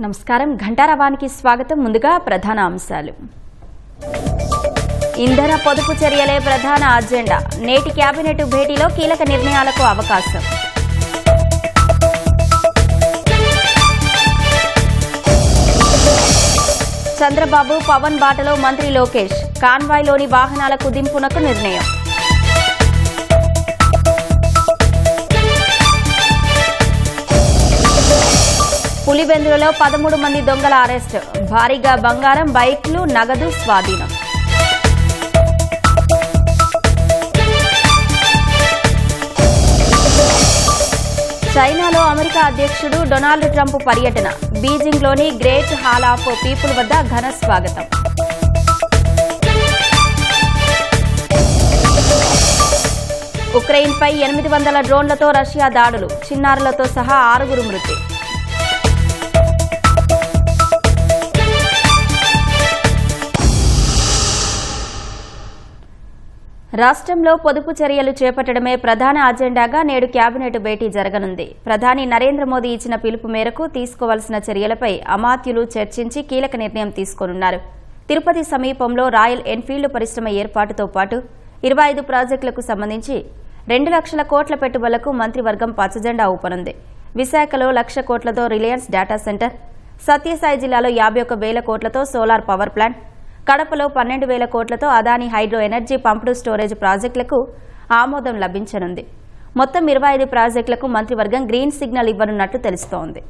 నమస్కారం. ఘంటారావానికి స్వాగతం. ముందుగా ప్రధాన అంశాలు. ఇంధన పొదుపు చర్యలే ప్రధాన అజెండా. నేటి కేబినెట్ భేటీలో కీలక నిర్ణయాలకు అవకాశం. చంద్రబాబు పవన్ బాటలో మంత్రి లోకేష్. కాన్వాయ్లోని వాహనాల కుదింపునకు నిర్ణయం. పులివెందులలో 13 మంది దొంగల అరెస్ట్. భారీగా బంగారం, బైక్లు, నగదు స్వాధీనం. చైనాలో అమెరికా అధ్యక్షుడు డొనాల్డ్ ట్రంప్ పర్యటన. బీజింగ్లోని గ్రేట్ హాల్ ఆఫ్ పీపుల్ వద్ద ఘన స్వాగతం. ఉక్రెయిన్పై 800 డ్రోన్లతో రష్యా దాడులు. చిన్నారులతో సహా 6 మృతి. రాష్ట్రంలో పొదుపు చర్యలు చేపట్టడమే ప్రధాన అజెండాగా నేడు కేబినెట్ భేటీ జరగనుంది. ప్రధాని నరేంద్ర మోదీ ఇచ్చిన పిలుపు మేరకు తీసుకోవాల్సిన చర్యలపై అమాత్యులు చర్చించి కీలక నిర్ణయం తీసుకోనున్నారు. తిరుపతి సమీపంలో రాయల్ ఎన్ఫీల్డ్ పరిశ్రమ ఏర్పాటుతో పాటు 25 ప్రాజెక్టులకు సంబంధించి 2 లక్షల కోట్ల పెట్టుబడులకు మంత్రివర్గం పచ్చజెండా ఊపనుంది. విశాఖలో 1,00,000 కోట్లతో రిలయన్స్ డేటా సెంటర్, సత్యసాయి జిల్లాలో 51,000 కోట్లతో సోలార్ పవర్ ప్లాంట్, కడపలో 12,000 కోట్లతో Adani hydro energy pumped storage ప్రాజెక్టులకు ఆమోదం లభించనుంది. మొత్తం 25 ప్రాజెక్టులకు మంత్రివర్గం గ్రీన్ సిగ్నల్ ఇవ్వనున్నట్లు తెలుస్తోంది.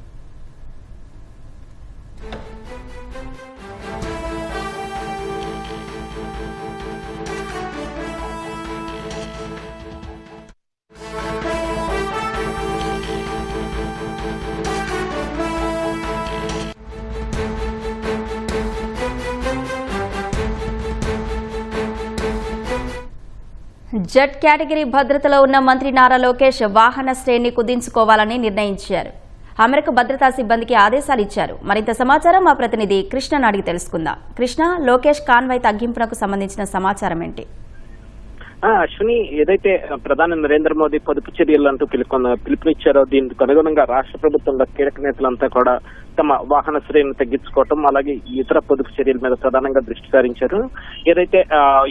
జెడ్ కేటగిరీ భద్రతలో ఉన్న మంత్రి నారా లోకేష్ వాహన శ్రేణిని కుదించుకోవాలని నిర్ణయించారు. అమెరికా భద్రతా సిబ్బందికి ఆదేశాలు ఇచ్చారు. మరింత సమాచారం మా ప్రతినిధి కృష్ణను అడిగి తెలుసుకుందాం. కృష్ణ, లోకేష్ కాన్వాయ్ తగ్గింపునకు సంబంధించిన సమాచారం ఏంటి? అశ్విని, ఏదైతే ప్రధాని నరేంద్ర మోదీ పొదుపు చర్యలంటూ పిలుపునిచ్చారో దీనికి అనుగుణంగా రాష్ట్ర ప్రభుత్వంలో కీలక నేతలంతా కూడా తమ వాహన శ్రేణిని తగ్గించుకోవటం, అలాగే ఇతర పొదుపు చర్యల మీద ప్రధానంగా దృష్టి సారించారు. ఏదైతే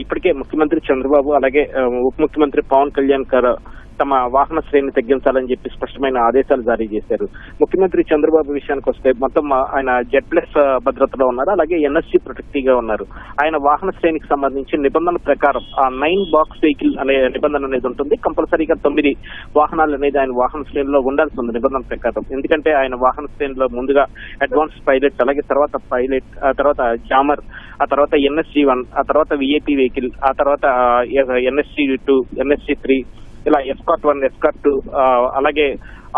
ఇప్పటికే ముఖ్యమంత్రి చంద్రబాబు అలాగే ఉప ముఖ్యమంత్రి పవన్ కళ్యాణ్ గారు తమ వాహన శ్రేణిని తగ్గించాలని చెప్పి స్పష్టమైన ఆదేశాలు జారీ చేశారు. ముఖ్యమంత్రి చంద్రబాబు విషయానికి వస్తే మొత్తం ఆయన జెడ్+ భద్రతలో ఉన్నారు, అలాగే ఎన్ఎస్జీ ప్రొటెక్టివ్ గా ఉన్నారు. ఆయన వాహన శ్రేణికి సంబంధించి నిబంధనల ప్రకారం ఆ 9 బాక్స్ వెహికల్ అనే నిబంధన అనేది ఉంటుంది. కంపల్సరీగా 9 వాహనాలు అనేది ఆయన వాహన శ్రేణిలో ఉండాల్సి ఉంది నిబంధనల ప్రకారం. ఎందుకంటే ఆయన వాహన శ్రేణిలో ముందుగా అడ్వాన్స్ పైలట్, అలాగే తర్వాత పైలట్, ఆ తర్వాత జామర్, ఆ తర్వాత NSG1, ఆ తర్వాత VIP వెహికల్, ఆ తర్వాత NSG2, NSG3, ఇలా ఎస్కార్ట్ 1, ఎస్కార్ట్ 2, అలాగే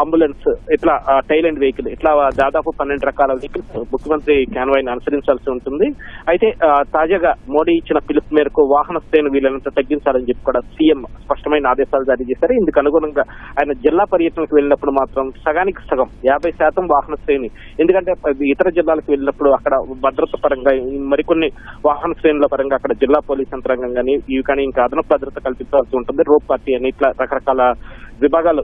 అంబులెన్స్, ఇట్లా టైలెండ్ వెహికల్, ఇట్లా దాదాపు 12 రకాల వెహికల్స్ ముఖ్యమంత్రి కాన్వాయ్ని అనుసరించాల్సి ఉంటుంది. అయితే తాజాగా మోడీ ఇచ్చిన పిలుపు మేరకు వాహన శ్రేణి వీలైనంత తగ్గించాలని చెప్పి కూడా సీఎం స్పష్టమైన ఆదేశాలు జారీ చేశారు. ఇందుకు అనుగుణంగా ఆయన జిల్లా పర్యటనకు వెళ్ళినప్పుడు మాత్రం సగానికి సగం 50% వాహన శ్రేణి, ఎందుకంటే ఇతర జిల్లాలకు వెళ్ళినప్పుడు అక్కడ భద్రత పరంగా మరికొన్ని వాహన శ్రేణుల పరంగా అక్కడ జిల్లా పోలీస్ యంత్రాంగం కానీ ఇవి కానీ ఇంకా అదనపు భద్రత కల్పించాల్సి ఉంటుంది. రోప్ పార్టీ అని ఇట్లా రకరకాల విభాగాలు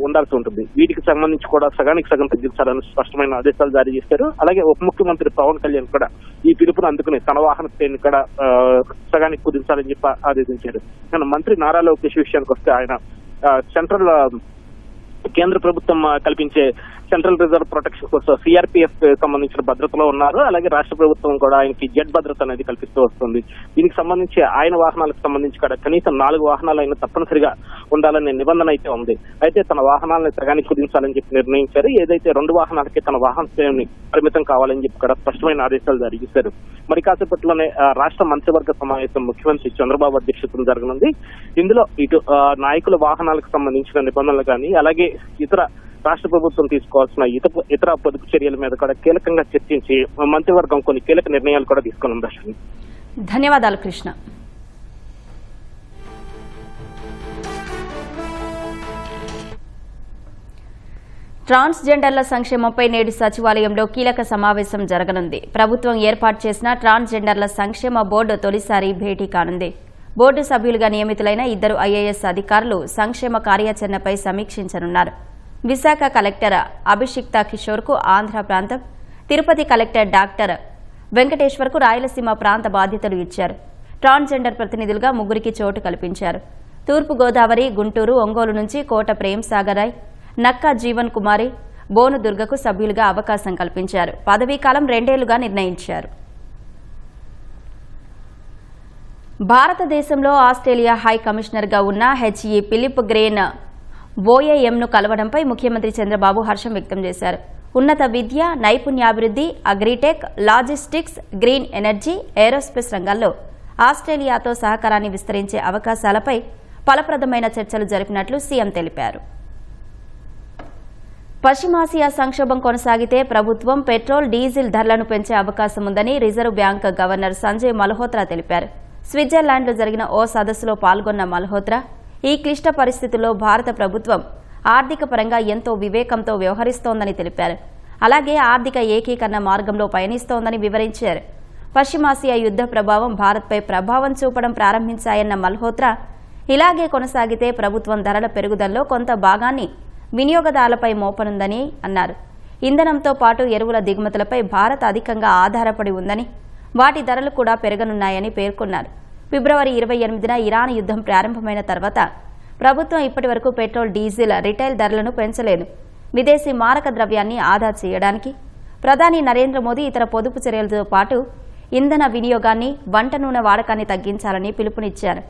ఉండాల్సి ఉంటుంది. వీటికి సంబంధించి కూడా సగానికి సగం తగ్గించాలని స్పష్టమైన ఆదేశాలు జారీ చేశారు. అలాగే ఉప ముఖ్యమంత్రి పవన్ కళ్యాణ్ కూడా ఈ పిలుపును అందుకుని తన వాహన శ్రేణిని కూడా సగానికి కుదించాలని చెప్పి ఆదేశించారు. కానీ మంత్రి నారా లోకేష్ విషయానికి వస్తే ఆయన సెంట్రల్ కేంద్ర ప్రభుత్వం కల్పించే central reserve protection force CRPF సంబంధించిన భద్రతలో ఉన్నారు. అలాగే రాష్ట్ర ప్రభుత్వం కూడా ఆయనకి జెడ్ భద్రత అనేది కల్పిస్తూ వస్తుంది. దీనికి సంబంధించి ఆయన వాహనాలకు సంబంధించి కూడా కనీసం 4 వాహనాలు అయినా తప్పనిసరిగా ఉండాలనే నిబంధన అయితే ఉంది. అయితే తన వాహనాలను సగానికి కుదించాలని చెప్పి నిర్ణయించారు. ఏదైతే 2 వాహనాలకి తన వాహన శ్రేణిని పరిమితం కావాలని చెప్పి కూడా స్పష్టమైన ఆదేశాలు జారీ చేశారు. మరి కాసేపట్లోనే రాష్ట్ర మంత్రివర్గ సమావేశం ముఖ్యమంత్రి చంద్రబాబు అధ్యక్షతన జరగనుంది. ఇందులో ఇటు నాయకుల వాహనాలకు సంబంధించిన నిబంధనలు కానీ అలాగే ఇతర రాష్ట్ర ప్రభుత్వం తీసుకోవాల్సిన ఇతర పొదుపు చర్యల మీద కూడా కీలకంగా చర్చించి మంత్రివర్గం కొన్ని కీలక నిర్ణయాలు కూడా తీసుకుని. ధన్యవాదాలు కృష్ణ. ట్రాన్స్జెండర్ల సంక్షేమంపై నేడు సచివాలయంలో కీలక సమావేశం జరగనుంది. ప్రభుత్వం ఏర్పాటు చేసిన ట్రాన్స్జెండర్ల సంక్షేమ బోర్డు తొలిసారి భేటీ కానుంది. బోర్డు సభ్యులుగా నియమితులైన 2 ఐఏఎస్ అధికారులు సంక్షేమ కార్యాచరణపై సమీక్షించనున్నారు. విశాఖ కలెక్టర్ అభిషిక్తా కిషోర్కు ఆంధ్ర ప్రాంతం, తిరుపతి కలెక్టర్ డాక్టర్ వెంకటేశ్వర్కు రాయలసీమ ప్రాంత బాధ్యతలు ఇచ్చారు. ట్రాన్స్జెండర్ ప్రతినిధులుగా 3కి చోటు కల్పించారు. తూర్పుగోదావరి, గుంటూరు, ఒంగోలు నుంచి కోట ప్రేమ్ సాగర్ రాయ్, నక్కా జీవన్ కుమారి, బోను దుర్గకు సభ్యులుగా అవకాశం కల్పించారు. పదవీకాలం 2 ఏళ్లుగా నిర్ణయించారు. భారతదేశంలో ఆస్ట్రేలియా హై కమిషనర్గా ఉన్న హెచ్ఈ ఫిలిప్ గ్రేన్ ఓఏఎంను కలవడంపై ముఖ్యమంత్రి చంద్రబాబు హర్షం వ్యక్తం చేశారు. ఉన్నత విద్య, నైపుణ్యాభివృద్ధి, agritech, logistics, green energy, aerospace రంగాల్లో ఆస్ట్రేలియాతో సహకారాన్ని విస్తరించే అవకాశాలపై ఫలప్రదమైన చర్చలు జరిపినట్లు సీఎం తెలిపారు. పశ్చిమాసియా సంక్షోభం కొనసాగితే ప్రభుత్వం పెట్రోల్, డీజిల్ ధరలను పెంచే అవకాశం ఉందని reserve bank governor Sanjay Malhotra తెలిపారు. స్విట్జర్లాండ్లో జరిగిన ఓ సదస్సులో పాల్గొన్న మల్హోత్రా ఈ క్లిష్ట పరిస్థితుల్లో భారత ప్రభుత్వం ఆర్థిక పరంగా ఎంతో వివేకంతో వ్యవహరిస్తోందని తెలిపారు. అలాగే ఆర్థిక ఏకీకరణ మార్గంలో పయనిస్తోందని వివరించారు. పశ్చిమాసియా యుద్ధ ప్రభావం భారత్పై ప్రభావం చూపడం ప్రారంభించాయన్న మల్హోత్రా ఇలాగే కొనసాగితే ప్రభుత్వం ధరల పెరుగుదలలో కొంత భాగాన్ని వినియోగదారులపై మోపనుందని అన్నారు. ఇంధనంతో పాటు ఎరువుల దిగుమతులపై భారత్ అధికంగా ఆధారపడి ఉందని, వాటి ధరలు కూడా పెరగనున్నాయని పేర్కొన్నారు. ఫిబ్రవరి 28న ఇరాన్ యుద్ధం ప్రారంభమైన తర్వాత ప్రభుత్వం ఇప్పటివరకు పెట్రోల్, డీజిల్ రిటైల్ ధరలను పెంచలేదు. విదేశీ మారక ద్రవ్యాన్ని ఆదా చేయడానికి ప్రధాని నరేంద్ర మోదీ ఇతర పొదుపు చర్యలతో పాటు ఇంధన వినియోగాన్ని, వంట నూనె వాడకాన్ని తగ్గించాలని పిలుపునిచ్చారు.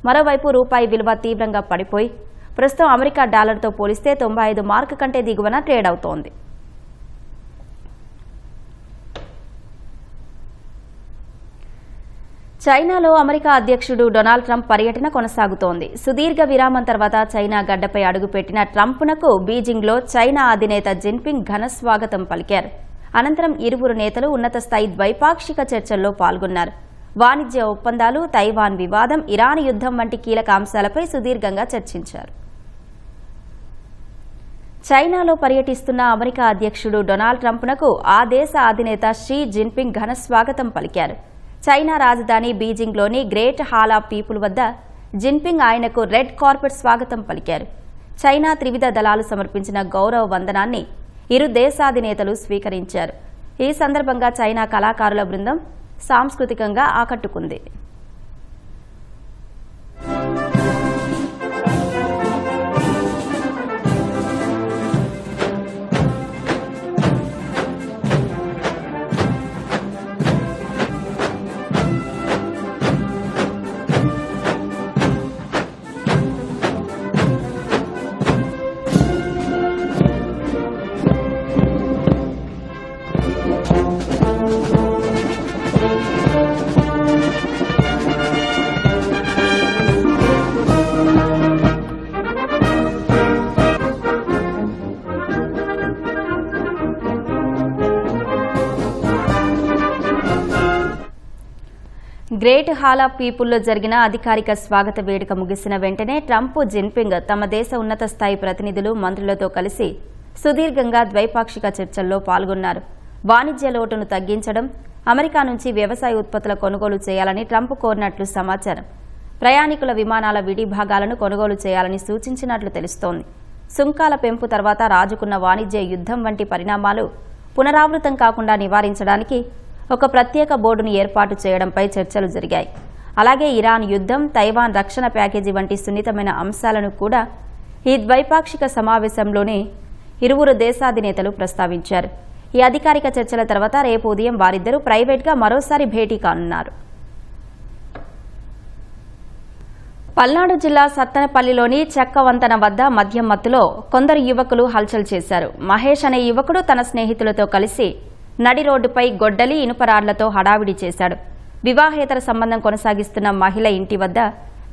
మరోవైపు రూపాయి విలువ తీవ్రంగా పడిపోయి ప్రస్తుతం అమెరికా డాలర్తో పోలిస్తే 95 మార్కు కంటే దిగువన ట్రేడ్ అవుతోంది. చైనాలో అమెరికా అధ్యక్షుడు డొనాల్డ్ ట్రంప్ పర్యటన కొనసాగుతోంది. సుదీర్ఘ విరామం తర్వాత చైనా గడ్డపై అడుగుపెట్టిన ట్రంప్నకు బీజింగ్లో చైనా అధినేత జిన్పింగ్ ఘన స్వాగతం పలికారు. అనంతరం ఇరువురు నేతలు ఉన్నత స్థాయి ద్వైపాక్షిక చర్చల్లో పాల్గొన్నారు. వాణిజ్య ఒప్పందాలు, తైవాన్ వివాదం, ఇరాన్ యుద్ధం వంటి కీలక అంశాలపై సుదీర్ఘంగా చర్చించారు. చైనాలో పర్యటిస్తున్న అమెరికా అధ్యక్షుడు డొనాల్డ్ ట్రంప్నకు ఆ దేశ అధినేత షీ జిన్పింగ్ ఘన స్వాగతం పలికారు. చైనా రాజధాని బీజింగ్లోని గ్రేట్ హాల్ ఆఫ్ పీపుల్ వద్ద జిన్పింగ్ ఆయనకు రెడ్ కార్పెట్ స్వాగతం పలికారు. చైనా త్రివిధ దళాలు సమర్పించిన గౌరవ వందనాన్ని ఇరు దేశాధినేతలు స్వీకరించారు. ఈ సందర్భంగా చైనా కళాకారుల బృందం సాంస్కృతికంగా ఆకట్టుకుంది. గ్రేట్ హాల్ ఆఫ్ పీపుల్లో జరిగిన అధికారిక స్వాగత వేడుక ముగిసిన వెంటనే ట్రంప్, జిన్పింగ్ తమ దేశ ఉన్నత స్థాయి ప్రతినిధులు, మంత్రులతో కలిసి సుదీర్ఘంగా ద్వైపాక్షిక చర్చల్లో పాల్గొన్నారు. వాణిజ్య లోటును తగ్గించడం, అమెరికా నుంచి వ్యవసాయ ఉత్పత్తుల కొనుగోలు చేయాలని ట్రంప్ కోరినట్లు సమాచారం. ప్రయాణికుల విమానాల విడిభాగాలను కొనుగోలు చేయాలని సూచించినట్లు తెలుస్తోంది. సుంకాల పెంపు తర్వాత రాజుకున్న వాణిజ్య యుద్ధం వంటి పరిణామాలు పునరావృతం కాకుండా నివారించడానికి ఒక ప్రత్యేక బోర్డును ఏర్పాటు చేయడంపై చర్చలు జరిగాయి. అలాగే ఇరాన్ యుద్ధం, తైవాన్ రక్షణ ప్యాకేజీ వంటి సున్నితమైన అంశాలను కూడా ఈ ద్వైపాక్షిక సమావేశంలోనే ఇరువురు దేశాధినేతలు ప్రస్తావించారు. ఈ అధికారిక చర్చల తర్వాత రేపు ఉదయం వారిద్దరూ ప్రైవేట్గా మరోసారి భేటీ కానున్నారు. పల్నాడు జిల్లా సత్తెనపల్లిలోని చెక్క వంతెన వద్ద మద్యం మత్తులో కొందరు యువకులు హల్చల్ చేశారు. మహేష్ అనే యువకుడు తన స్నేహితులతో కలిసి నడి రోడ్డుపై గొడ్డలి, ఇనుప రాడ్లతో హడావిడి చేశాడు. వివాహేతర సంబంధం కొనసాగిస్తున్న మహిళ ఇంటి వద్ద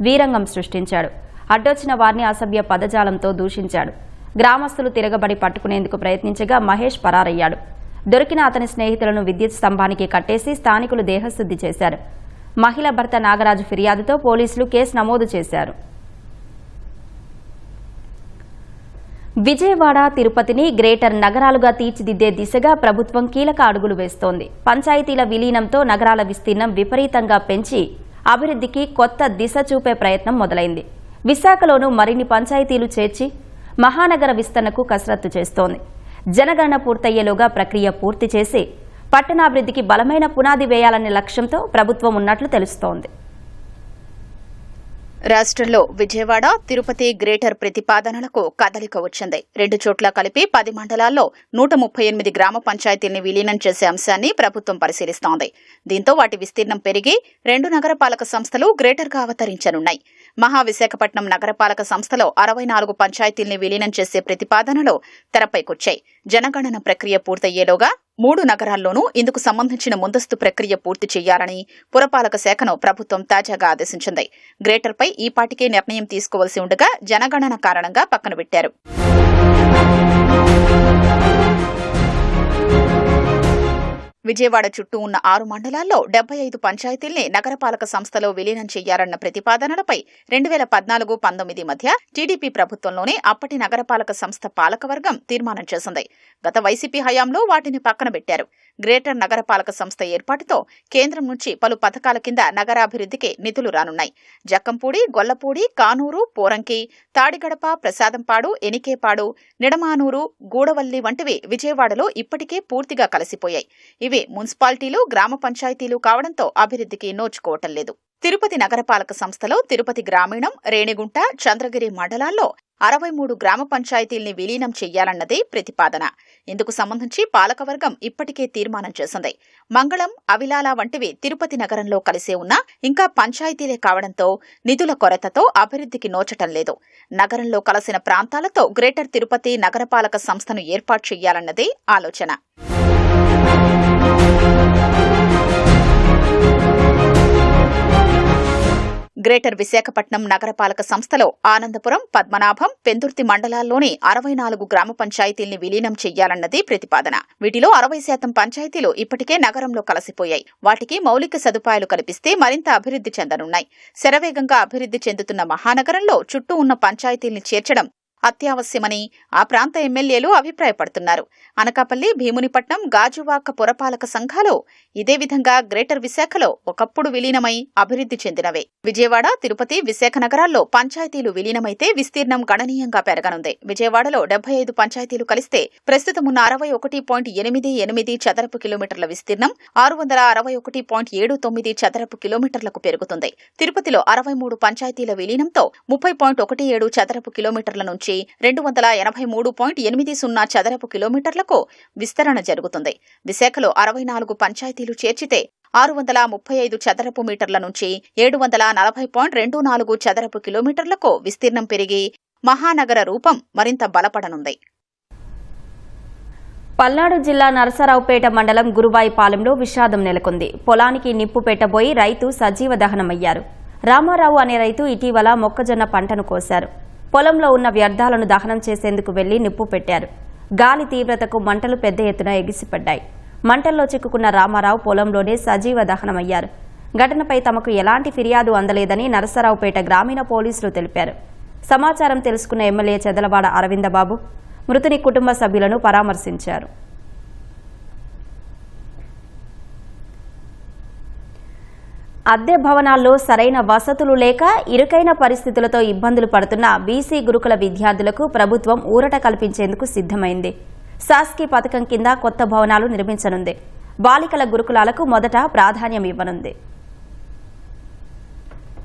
వీరంగం సృష్టించాడు. అడ్డొచ్చిన వారిని అసభ్య పదజాలంతో దూషించాడు. గ్రామస్తులు తిరగబడి పట్టుకునేందుకు ప్రయత్నించగా మహేష్ పరారయ్యాడు. దొరికిన అతని స్నేహితులను విద్యుత్ స్తంభానికి కట్టేసి స్థానికులు దేహశుద్ధి చేశారు. మహిళ భర్త నాగరాజు ఫిర్యాదుతో పోలీసులు కేసు నమోదు చేశారు. విజయవాడ, తిరుపతిని గ్రేటర్ నగరాలుగా తీర్చిదిద్దే దిశగా ప్రభుత్వం కీలక అడుగులు వేస్తోంది. పంచాయతీల విలీనంతో నగరాల విస్తీర్ణం విపరీతంగా పెంచి అభివృద్ధికి కొత్త దిశ చూపే ప్రయత్నం మొదలైంది. విశాఖలోనూ మరిన్ని పంచాయతీలు చేర్చి మహానగర విస్తరణకు కసరత్తు చేస్తోంది. జనగణన పూర్తయ్యేలోగా ప్రక్రియ పూర్తి చేసి పట్టణాభివృద్ధికి బలమైన పునాది వేయాలనే లక్ష్యంతో ప్రభుత్వం ఉన్నట్లు తెలుస్తోంది. రాష్ట్రంలో విజయవాడ, తిరుపతి గ్రేటర్ ప్రతిపాదనలకు కదలిక వచ్చింది. 2 చోట్ల కలిపి 10 మండలాల్లో 138 గ్రామ పంచాయతీల్ని విలీనం చేసే అంశాన్ని ప్రభుత్వం పరిశీలిస్తోంది. దీంతో వాటి విస్తీర్ణం పెరిగి 2 నగరపాలక సంస్థలు గ్రేటర్గా అవతరించనున్నాయి. మహావిశాఖపట్నం నగరపాలక సంస్థలో 64 పంచాయతీల్ని విలీనం చేసే ప్రతిపాదనలు తెరపైకొచ్చాయి. జనగణన ప్రక్రియ పూర్తయ్యేలోగా 3 నగరాల్లోనూ ఇందుకు సంబంధించిన ముందస్తు ప్రక్రియ పూర్తి చేయాలని పురపాలక శాఖను ప్రభుత్వం తాజాగా ఆదేశించింది. గ్రేటర్పై ఈపాటికే నిర్ణయం తీసుకోవాల్సి ఉండగా జనగణన కారణంగా పక్కన పెట్టారు. విజయవాడ చుట్టూ ఉన్న 6 మండలాల్లో 75 పంచాయతీల్ని నగరపాలక సంస్థలో విలీనం చేయాలన్న ప్రతిపాదనలపై 2014-19 మధ్య టీడీపీ ప్రభుత్వంలోనే అప్పటి నగరపాలక సంస్థ పాలకవర్గం తీర్మానం చేసింది. గత వైసీపీ హయాంలో వాటిని పక్కన పెట్టారు. గ్రేటర్ నగరపాలక సంస్థ ఏర్పాటుతో కేంద్రం నుంచి పలు పథకాల కింద నగరాభివృద్ధికి నిధులు రానున్నాయి. జక్కంపూడి, గొల్లపూడి, కానూరు, పోరంకి, తాడిగడప, ప్రసాదంపాడు, ఎనికేపాడు, నిడమానూరు, గూడవల్లి వంటివి విజయవాడలో ఇప్పటికే పూర్తిగా కలిసిపోయాయి. ఇవి మున్సిపాలిటీలు, గ్రామ పంచాయతీలు కావడంతో అభివృద్ధికి నోచుకోవటం లేదు. తిరుపతి నగరపాలక సంస్థలో తిరుపతి గ్రామీణం, రేణిగుంట, చంద్రగిరి మండలాల్లో 63 గ్రామ పంచాయతీల్ని విలీనం చెయ్యాలన్నదే ప్రతిపాదన. ఇందుకు సంబంధించి పాలకవర్గం ఇప్పటికే తీర్మానం చేసింది. మంగళం, అవిలాల వంటివి తిరుపతి నగరంలో కలిసే ఉన్నా ఇంకా పంచాయతీలే కావడంతో నిధుల కొరతతో అభివృద్ధికి నోచటం లేదు. నగరంలో కలసిన ప్రాంతాలతో గ్రేటర్ తిరుపతి నగరపాలక సంస్థను ఏర్పాటు చెయ్యాలన్నదే ఆలోచన. గ్రేటర్ విశాఖపట్నం నగరపాలక సంస్థలో ఆనందపురం, పద్మనాభం, పెందుర్తి మండలాల్లోని 64 గ్రామ పంచాయతీల్ని విలీనం చెయ్యాలన్నది ప్రతిపాదన. వీటిలో 60% పంచాయతీలు ఇప్పటికే నగరంలో కలిసిపోయాయి. వాటికి మౌలిక సదుపాయాలు కల్పిస్తే మరింత అభివృద్ధి చెందనున్నాయి. శరవేగంగా అభివృద్ధి చెందుతున్న మహానగరంలో చుట్టూ ఉన్న పంచాయతీల్ని చేర్చడం అత్యావశ్యమని ఆ ప్రాంత ఎమ్మెల్యేలు అభిప్రాయపడుతున్నారు. అనకాపల్లి, భీమునిపట్నం, గాజువాక పురపాలక సంఘాలు ఇదే విధంగా గ్రేటర్ విశాఖలో ఒకప్పుడు విలీనమై అభివృద్ధి చెందినవే. విజయవాడ, తిరుపతి, విశాఖ నగరాల్లో పంచాయతీలు విలీనమైతే విస్తీర్ణం గణనీయంగా పెరగనుంది. విజయవాడలో 75 పంచాయతీలు కలిస్తే ప్రస్తుతమున్న 61.88 చదరపు కిలోమీటర్ల విస్తీర్ణం 661.79 చదరపు కిలోమీటర్లకు పెరుగుతుంది. తిరుపతిలో 63 పంచాయతీల విలీనంతో 30.17 చదరపు కిలోమీటర్ల నుంచి 283.80 చదరపు కిలోమీటర్లకు విస్తరణ జరుగుతుంది. విశాఖలో 64 పంచాయతీలు చేర్చితే 635 చదరపు మీటర్ల నుంచి 740.24 చదరపు కిలోమీటర్లకు విస్తీర్ణం పెరిగి మహానగర రూపం మరింత బలపడనుంది. పల్నాడు జిల్లా నరసరావుపేట మండలం గురువాయిపాలెంలో విషాదం నెలకొంది. పొలానికి నిప్పు పెట్టబోయి రైతు సజీవ దహనమయ్యారు. రామారావు అనే రైతు ఇటీవల మొక్కజొన్న పంటను కోశారు. పొలంలో ఉన్న వ్యర్థాలను దహనం చేసేందుకు వెళ్లి నిప్పు పెట్టారు. గాలి తీవ్రతకు మంటలు పెద్ద ఎత్తున ఎగిసిపడ్డాయి. మంటల్లో చిక్కుకున్న రామారావు పొలంలోనే సజీవ దహనమయ్యారు. ఘటనపై తమకు ఎలాంటి ఫిర్యాదు అందలేదని నరసరావుపేట గ్రామీణ పోలీసులు తెలిపారు. సమాచారం తెలుసుకున్న ఎమ్మెల్యే చెదలవాడ అరవిందబాబు మృతుని కుటుంబ సభ్యులను పరామర్శించారు. అద్దె భవనాల్లో సరైన వసతులు లేక ఇరుకైన పరిస్థితులతో ఇబ్బందులు పడుతున్న బీసీ గురుకుల విద్యార్థులకు ప్రభుత్వం ఊరట కల్పించేందుకు సిద్ధమైంది. శాస్కీ పథకం కింద కొత్త భవనాలు నిర్మించనుంది. బాలికల గురుకులాలకు మొదట ప్రాధాన్యం ఇవ్వనుంది.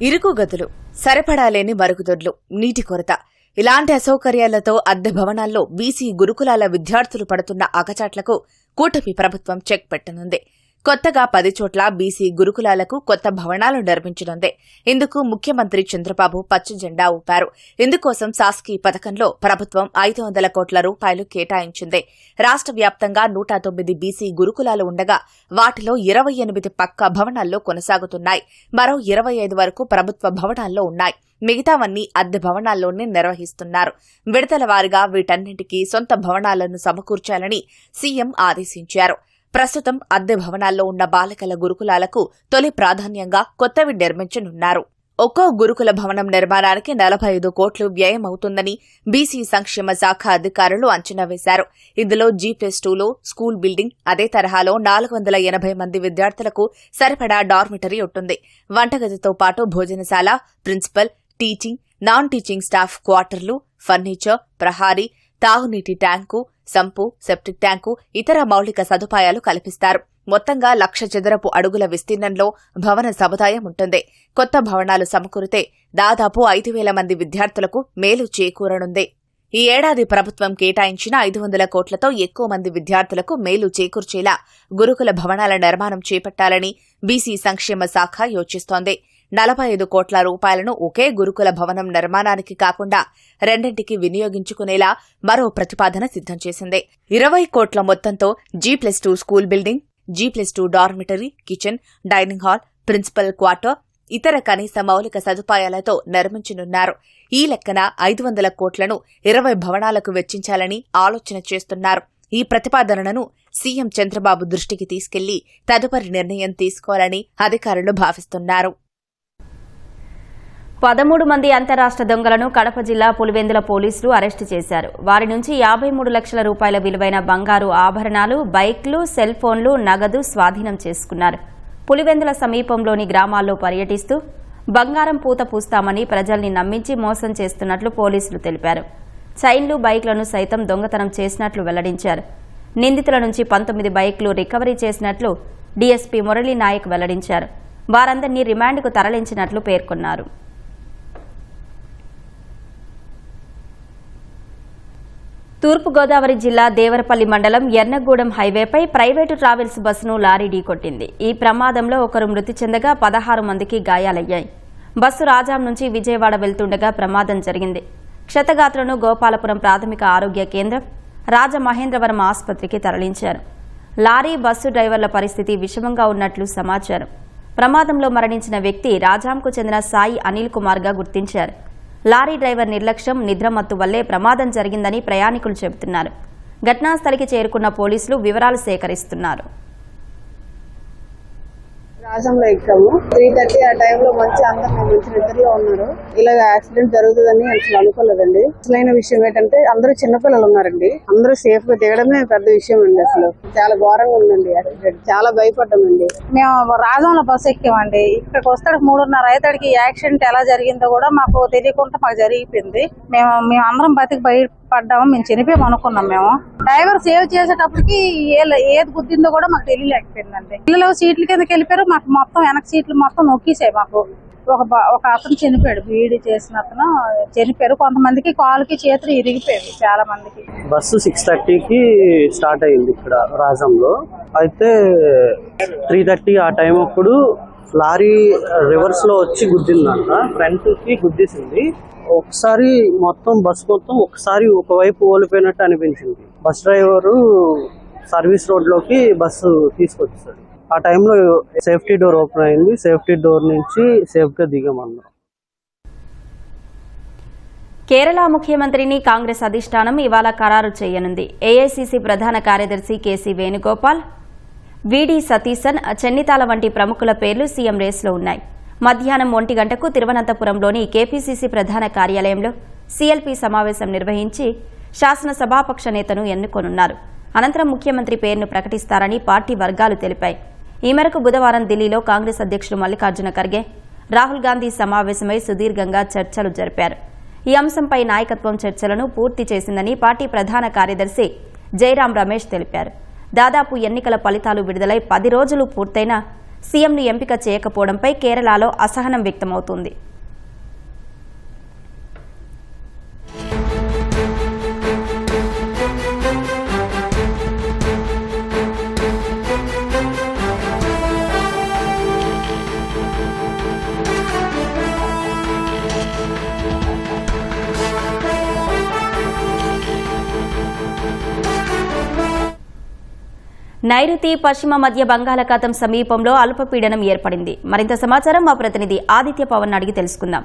ఇరుకు గదులు, సరిపడాలేని మరుగుదొడ్లు, నీటి కొరత ఇలాంటి అసౌకర్యాలతో అద్దె భవనాల్లో బీసీ గురుకులాల విద్యార్థులు పడుతున్న ఆకచాట్లకు కూటమి ప్రభుత్వం చెక్ పెట్టనుంది. కొత్తగా 10 చోట్ల బీసీ గురుకులాలకు కొత్త భవనాలు నిర్మించనుంది. ఇందుకు ముఖ్యమంత్రి చంద్రబాబు పచ్చ జెండా ఊపారు. ఇందుకోసం శాస్కీ పథకంలో ప్రభుత్వం 500 కోట్ల రూపాయలు కేటాయించింది. రాష్ట్ర వ్యాప్తంగా 109 బీసీ గురుకులాలు ఉండగా వాటిలో 28 పక్కా భవనాల్లో కొనసాగుతున్నాయి. మరో 25 వరకు ప్రభుత్వ భవనాల్లో ఉన్నాయి. మిగతావన్నీ అద్దె భవనాల్లోనే నిర్వహిస్తున్నారు. విడతల వారీగా వీటన్నింటికీ సొంత భవనాలను సమకూర్చాలని సీఎం ఆదేశించారు. ప్రస్తుతం అద్దె భవనాల్లో ఉన్న బాలికల గురుకులాలకు తొలి ప్రాధాన్యంగా కొత్తవి నిర్మించనున్నారు. ఒక్కో గురుకుల భవనం నిర్మాణానికి 45 కోట్లు వ్యయం అవుతుందని బీసీ సంక్షేమ శాఖ అధికారులు అంచనా వేశారు. ఇందులో G+2లో స్కూల్ బిల్డింగ్, అదే తరహాలో 480 మంది విద్యార్థులకు సరిపడా డార్మిటరీ ఉంటుంది. వంటగదితో పాటు భోజనశాల, principal, teaching, non teaching staff క్వార్టర్లు, ఫర్నిచర్, ప్రహారీ, తాగునీటి ట్యాంకు, సంపు, సెప్టిక్ ట్యాంకు, ఇతర మౌలిక సదుపాయాలు కల్పిస్తారు. మొత్తంగా 1,00,000 చదరపు అడుగుల విస్తీర్ణంలో భవన సముదాయం ఉంటుంది. కొత్త భవనాలు సమకూరితే దాదాపు 5,000 మంది విద్యార్థులకు మేలు చేకూరనుంది. ఈ ఏడాది ప్రభుత్వం కేటాయించిన 500 కోట్లతో ఎక్కువ మంది విద్యార్థులకు మేలు చేకూర్చేలా గురుకుల భవనాల నిర్మాణం చేపట్టాలని బీసీ సంక్షేమ శాఖ యోచిస్తోంది. 45 కోట్ల రూపాయలను ఒకే గురుకుల భవనం నిర్మాణానికి కాకుండా రెండింటికి వినియోగించుకునేలా మరో ప్రతిపాదన సిద్ధం చేసింది. 20 కోట్ల మొత్తంతో G+2 school building, G+2 dormitory, kitchen, dining hall, principal quarter, ఇతర కనీస మౌలిక సదుపాయాలతో నిర్మించనున్నారు. ఈ లెక్కన 500 కోట్లను 20 భవనాలకు వెచ్చించాలని ఆలోచన చేస్తున్నారు. ఈ ప్రతిపాదనను సీఎం చంద్రబాబు దృష్టికి తీసుకెళ్లి తదుపరి నిర్ణయం తీసుకోవాలని అధికారులు భావిస్తున్నారు. 13 మంది అంతరాష్ట్ర దొంగలను కడప జిల్లా పులివెందుల పోలీసులు అరెస్టు చేశారు. వారి నుంచి 53 లక్షల రూపాయల విలువైన బంగారు ఆభరణాలు, బైక్లు, సెల్ ఫోన్లు, నగదు స్వాధీనం చేసుకున్నారు. పులివెందుల సమీపంలోని గ్రామాల్లో పర్యటిస్తూ బంగారం పూత పూస్తామని ప్రజల్ని నమ్మించి మోసం చేస్తున్నట్లు పోలీసులు తెలిపారు. చైన్లు, బైక్లను సైతం దొంగతనం చేసినట్లు వెల్లడించారు. నిందితుల నుంచి 19 బైక్లు రికవరీ చేసినట్లు డీఎస్పీ మురళీ నాయక్ వెల్లడించారు. వారందరినీ రిమాండ్కు తరలించినట్లు పేర్కొన్నారు. తూర్పుగోదావరి జిల్లా దేవరపల్లి మండలం ఎర్నగూడెం హైవేపై ప్రైవేటు ట్రావెల్స్ బస్సును లారీ ఢీకొట్టింది. ఈ ప్రమాదంలో ఒకరు మృతి చెందగా 16 మందికి గాయాలయ్యాయి. బస్సు రాజాం నుంచి విజయవాడ వెళ్తుండగా ప్రమాదం జరిగింది. క్షతగాత్రులను గోపాలపురం ప్రాథమిక ఆరోగ్య కేంద్రం, రాజమహేంద్రవరం ఆసుపత్రికి తరలించారు. లారీ, బస్సు డ్రైవర్ల పరిస్థితి విషమంగా ఉన్నట్లు సమాచారం. ప్రమాదంలో మరణించిన వ్యక్తి రాజాంకు చెందిన సాయి అనిల్ కుమార్గా గుర్తించారు. లారీ డ్రైవర్ నిర్లక్ష్యం, నిద్రమత్తు వల్లే ప్రమాదం జరిగిందని ప్రయాణికులు చెబుతున్నారు. ఘటనాస్థలికి చేరుకున్న పోలీసులు వివరాలు సేకరిస్తున్నారు. రాజంలో ఎక్కాము. 3:30 ఆ టైంలో మంచి నిద్రలో ఉన్నారు. ఇలా యాక్సిడెంట్ జరుగుతుందని అసలు అనుకోలేదండి. అసలైన విషయం ఏంటంటే అందరూ చిన్నపిల్లలు ఉన్నారండి. అందరూ సేఫ్ గా దిగడమే పెద్ద విషయం అండి. అసలు చాలా ఘోరంగా ఉందండి యాక్సిడెంట్. చాలా భయపడ్డామండి. మేము రాజంలో బస్సు ఎక్కామండి. ఇక్కడికి వస్తాడు 3:30 అయ్యేసరికి యాక్సిడెంట్ ఎలా జరిగిందో కూడా మాకు తెలియకుండా మాకు జరిగిపోయింది. మేము అందరం బతికి బయటపడ్డాము. మేము చనిపోయాము అనుకున్నాం. మేము డ్రైవర్ సేవ్ చేసేటప్పటికి ఏది గుద్దిందో కూడా మాకు తెలియలేకపోయిందండి. పిల్లలు సీట్ల కిందకి వెళ్ళిపోయారు. మాకు మొత్తం వెనక సీట్లు మొత్తం నొక్కేసాయి. మాకు ఒక అతను చనిపోయాడు. బీడీ చేసిన అతను చనిపోయారు. కొంతమందికి కాలుకి చేతులు ఇరిగిపోయాయి. చాలా మందికి. బస్సు 6:30కి స్టార్ట్ అయింది ఇక్కడ రాజంలో. అయితే 3:30 ఆ టైం అప్పుడు లారీ రివర్స్ లో వచ్చి గుద్దిందంట. ఫ్రంట్ కి గుద్దేసింది. ఒకసారి బస్ మొత్తం ఒకసారి ఒకవైపు ఓలిపోయినట్టు అనిపించింది. బస్ డ్రైవరు సర్వీస్ రోడ్ లోకి బస్సు తీసుకొచ్చాడు. ఆ టైంలో సేఫ్టీ డోర్ ఓపెన్ అయింది. సేఫ్టీ డోర్ నుంచి సేఫ్ గా దిగమన్నారు. కేరళ ముఖ్యమంత్రిని కాంగ్రెస్ అధిష్టానం ఇవాళ ఖరారు చేయనుంది. ఏఐసీసీ ప్రధాన కార్యదర్శి కేసీ వేణుగోపాల్, వీడి సతీశన్, చెన్నితాల వంటి ప్రముఖుల పేర్లు సీఎం రేసులో ఉన్నాయి. మధ్యాహ్నం 1 గంటకు తిరువనంతపురంలోని కేపీసీసీ ప్రధాన కార్యాలయంలో సీఎల్పీ సమావేశం నిర్వహించి శాసనసభాపక్ష నేతను ఎన్నుకోనున్నారు. అనంతరం ముఖ్యమంత్రి పేరును ప్రకటిస్తారని పార్టీ వర్గాలు తెలిపాయి. ఈ మేరకు బుధవారం ఢిల్లీలో కాంగ్రెస్ అధ్యక్షుడు మల్లికార్జున ఖర్గే, రాహుల్ గాంధీ సమావేశమై సుదీర్ఘంగా చర్చలు జరిపారు. ఈ అంశంపై నాయకత్వం చర్చలను పూర్తి చేసిందని పార్టీ ప్రధాన కార్యదర్శి జైరాం రమేష్ తెలిపారు. దాదాపు ఎన్నికల ఫలితాలు విడుదలై 10 రోజులు పూర్తయినా సీఎంను ఎంపిక చేయకపోవడంపై కేరళలో అసహనం వ్యక్తమవుతోంది. నైరుతి పశ్చిమ మధ్య బంగాళాఖాతం సమీపంలో అల్పపీడనం ఏర్పడింది. మరింత సమాచారం మా ప్రతినిధి ఆదిత్య పవన్ అడిగి తెలుసుకుందాం.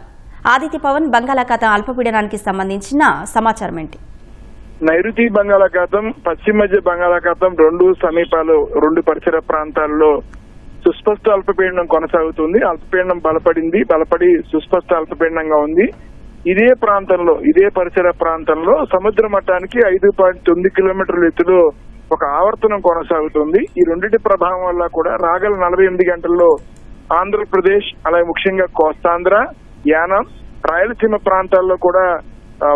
ఆదిత్య పవన్, బంగాళాఖాతం అల్పపీడనానికి సంబంధించిన సమాచారం ఏంటి? నైరుతి బంగాళాఖాతం, పశ్చిమ మధ్య బంగాళాఖాతం రెండు పరిసర ప్రాంతాల్లో సుస్పష్ట అల్పపీడనం కొనసాగుతుంది. అల్పపీడనం బలపడి సుస్పష్ట అల్పపీడనంగా ఉంది. ఇదే ప్రాంతంలో, ఇదే పరిసర ప్రాంతంలో సముద్ర మట్టానికి 5.9 కిలోమీటర్ల ఎత్తులో ఒక ఆవర్తనం కొనసాగుతుంది. ఈ రెండింటి ప్రభావం వల్ల కూడా రాగల 48 గంటల్లో ఆంధ్రప్రదేశ్, అలాగే ముఖ్యంగా కోస్తాంధ్ర, యానం, రాయలసీమ ప్రాంతాల్లో కూడా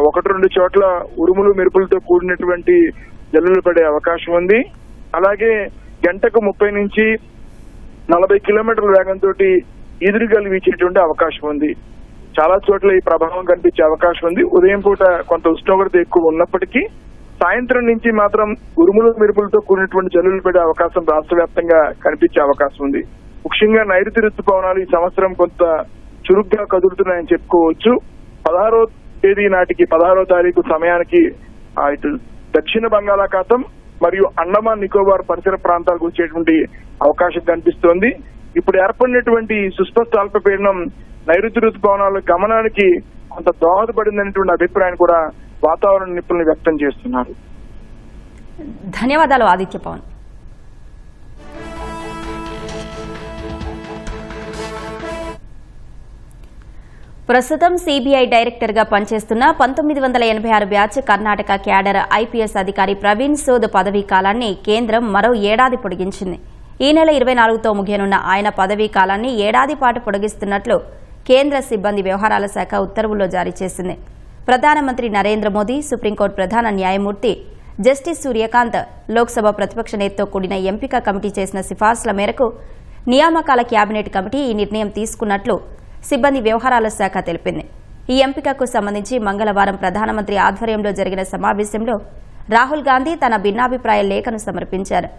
1-2 చోట్ల ఉరుములు మెరుపులతో కూడినటువంటి జల్లులు పడే అవకాశం ఉంది. అలాగే గంటకు 30 నుంచి 40 కిలోమీటర్ల వేగంతో ఈదురుగాలు వీచేటువంటి అవకాశం ఉంది. చాలా చోట్ల ఈ ప్రభావం కనిపించే అవకాశం ఉంది. ఉదయం పూట కొంత ఉష్ణోగ్రత ఎక్కువ ఉన్నప్పటికీ సాయంత్రం నుంచి మాత్రం ఉరుములు మెరుపులతో కూడినటువంటి జల్లులు పడే అవకాశం రాష్ట్ర వ్యాప్తంగా కనిపించే అవకాశం ఉంది. ముఖ్యంగా నైరుతి రుతుపవనాలు ఈ సంవత్సరం కొంత చురుగ్గా కదులుతున్నాయని చెప్పుకోవచ్చు. 16వ తేదీ నాటికి, 16వ తారీఖు సమయానికి ఇటు దక్షిణ బంగాళాఖాతం మరియు అండమాన్ నికోబార్ పరిసర ప్రాంతాలకు వచ్చేటువంటి అవకాశం కనిపిస్తోంది. ఇప్పుడు ఏర్పడినటువంటి సుస్పష్ట అల్పపీడనం నైరుతి రుతుపవనాల గమనానికి కొంత దోహదపడిందనేటువంటి అభిప్రాయాన్ని కూడా వాతావరణ నిపుణులు వ్యక్తం చేస్తున్నారు. ధన్యవాదాలు ఆదిత్య పవన్. ప్రస్తుతం సిబిఐ డైరెక్టర్ గా పనిచేస్తున్న 1986 బ్యాచ్ కర్ణాటక క్యాడర్ ఐపీఎస్ అధికారి ప్రవీణ్ సూద్ పదవీ కాలాన్ని కేంద్రం మరో ఏడాది పొడిగించింది. ఈ నెల 24తో ముగియనున్న ఆయన పదవీ కాలాన్ని ఏడాది పాటు పొడిగిస్తున్నట్లు కేంద్ర సిబ్బంది వ్యవహారాల శాఖ ఉత్తర్వుల్లో జారీ చేసింది. ప్రధానమంత్రి నరేంద్ర మోదీ, సుప్రీంకోర్టు ప్రధాన న్యాయమూర్తి జస్టిస్ సూర్యకాంత్, లోక్సభ ప్రతిపక్ష నేతతో కూడిన ఎంపిక కమిటీ చేసిన సిఫార్సుల మేరకు నియామకాల కేబినెట్ కమిటీ ఈ నిర్ణయం తీసుకున్నట్లు సిబ్బంది వ్యవహారాల శాఖ తెలిపింది. ఈ ఎంపికకు సంబంధించి మంగళవారం ప్రధానమంత్రి ఆధ్వర్యంలో జరిగిన సమావేశంలో రాహుల్ గాంధీ తన భిన్నాభిప్రాయ లేఖను సమర్పించారు.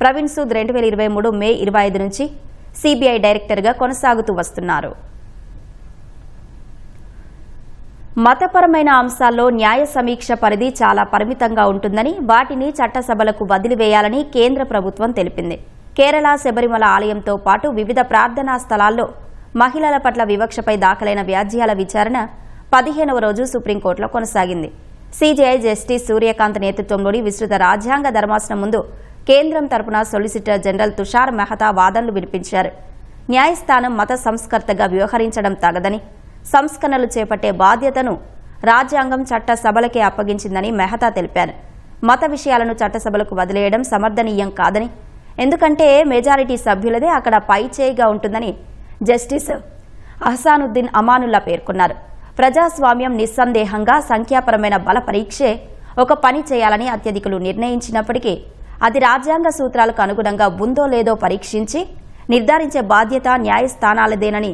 ప్రవీణ్ సూద్ 2023 మే 25 నుంచి సిబిఐ డైరెక్టర్గా కొనసాగుతూ వస్తున్నారు. మతపరమైన అంశాల్లో న్యాయ సమీక్ష పరిధి చాలా పరిమితంగా ఉంటుందని, వాటిని చట్టసభలకు వదిలివేయాలని కేంద్ర ప్రభుత్వం తెలిపింది. కేరళ శబరిమల ఆలయంతో పాటు వివిధ ప్రార్థనా స్థలాల్లో మహిళల పట్ల వివక్షపై దాఖలైన వ్యాజ్యాల విచారణ 15వ రోజు సుప్రీంకోర్టులో కొనసాగింది. సిజేఐ జస్టిస్ సూర్యకాంత్ నేతృత్వంలోని విస్తృత రాజ్యాంగ ధర్మాసనం ముందు కేంద్రం తరపున సొలిసిటర్ జనరల్ తుషార్ మెహతా వాదనలు వినిపించారు. న్యాయస్థానం మత సంస్కర్తగా వ్యవహరించడం తగదని, సంస్కరణలు చేపట్టే బాధ్యతను రాజ్యాంగం చట్టసభలకే అప్పగించిందని మెహతా తెలిపారు. మత విషయాలను చట్టసభలకు వదిలేయడం సమర్థనీయం కాదని, ఎందుకంటే మెజారిటీ సభ్యులదే అక్కడ పైచేయిగా ఉంటుందని జస్టిస్ అహసానుద్దీన్ అమానుల్లా పేర్కొన్నారు. ప్రజాస్వామ్యం నిస్సందేహంగా సంఖ్యాపరమైన బల పరీక్షే ఒక పని చేయాలని అత్యధికులు నిర్ణయించినప్పటికీ అది రాజ్యాంగ సూత్రాలకు అనుగుణంగా ఉందో లేదో పరీక్షించి నిర్ధారించే బాధ్యత న్యాయస్థానాలదేనని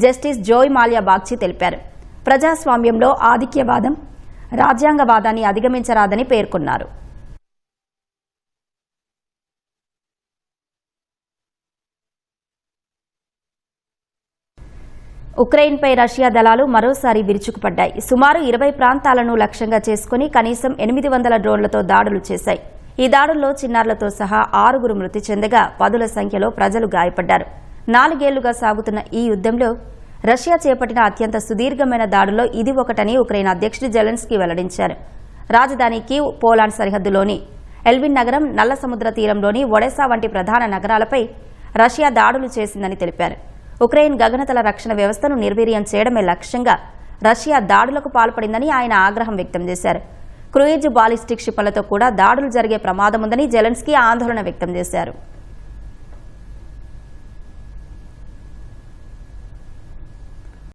జస్టిస్ జోయ్ మాల్యా బాగ్చి తెలిపారు. ప్రజాస్వామ్యంలో ఆధిక్యవాదం రాజ్యాంగవాదాన్ని అధిగమించరాదని పేర్కొన్నారు. ఉక్రెయిన్పై రష్యా దళాలు మరోసారి విరుచుకుపడ్డాయి. సుమారు 20 ప్రాంతాలను లక్ష్యంగా చేసుకుని కనీసం 800 డ్రోన్లతో దాడులు చేశాయి. ఈ దాడుల్లో చిన్నారులతో సహా 6 మృతి చెందగా పదుల సంఖ్యలో ప్రజలు గాయపడ్డారు. 4 ఏళ్లుగా సాగుతున్న ఈ యుద్ధంలో రష్యా చేపట్టిన అత్యంత సుదీర్ఘమైన దాడుల్లో ఇది ఒకటని ఉక్రెయిన్ అధ్యక్షుడు జెలెన్స్కీ వెల్లడించారు. రాజధాని కీవ్, పోలాండ్ సరిహద్దులోని ఎల్విన్ నగరం, నల్ల సముద్ర తీరంలోని ఒడెసా వంటి ప్రధాన నగరాలపై రష్యా దాడులు చేసిందని తెలిపారు. ఉక్రెయిన్ గగనతల రక్షణ వ్యవస్థను నిర్వీర్యం చేయడమే లక్ష్యంగా రష్యా దాడులకు పాల్పడిందని ఆయన ఆగ్రహం వ్యక్తం చేశారు. క్రూయిజ్ బాలిస్టిక్ క్షిపణులతో కూడా దాడులు జరిగే ప్రమాదముందని జెలెన్స్కీ ఆందోళన వ్యక్తం చేశారు.